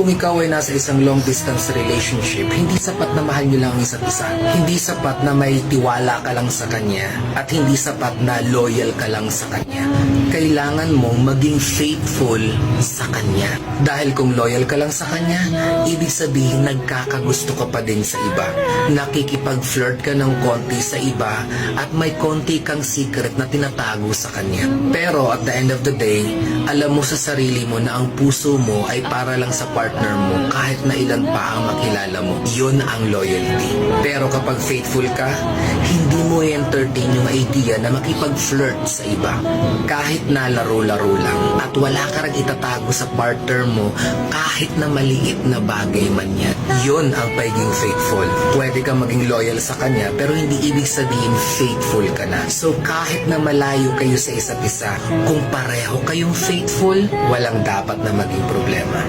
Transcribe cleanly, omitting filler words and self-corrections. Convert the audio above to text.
kung ikaw ay nasa isang long distance relationship, hindi sapat na mahal nyo lang ang isa't isa. Hindi sapat na may tiwala ka lang sa kanya at hindi sapat na loyal ka lang sa kanya. Kailangan mong maging faithful sa kanya. Dahil kung loyal ka lang sa kanya, ibig sabihin nagkakagusto ka pa din sa iba. Nakikipag-flirt ka ng konti sa iba at may konti kang secret na tinatago sa kanya. Pero at the end of the day, alam mo sa sarili mo na ang puso mo ay para lang sa partner mo kahit na ilan pa ang makilala mo. Yun ang loyalty. Pero kapag faithful ka, hindi mo entertain yung idea na makipag-flirt sa iba. Kahit na laro-laro lang at wala ka rin itatago sa partner mo kahit na maliit na bagay man yan. Yun ang pagiging faithful. Pwede kang maging loyal sa kanya pero hindi ibig sabihin faithful ka na. So kahit na malayo kayo sa isa't isa, kung pareho kayong faithful, walang dapat na maging problema.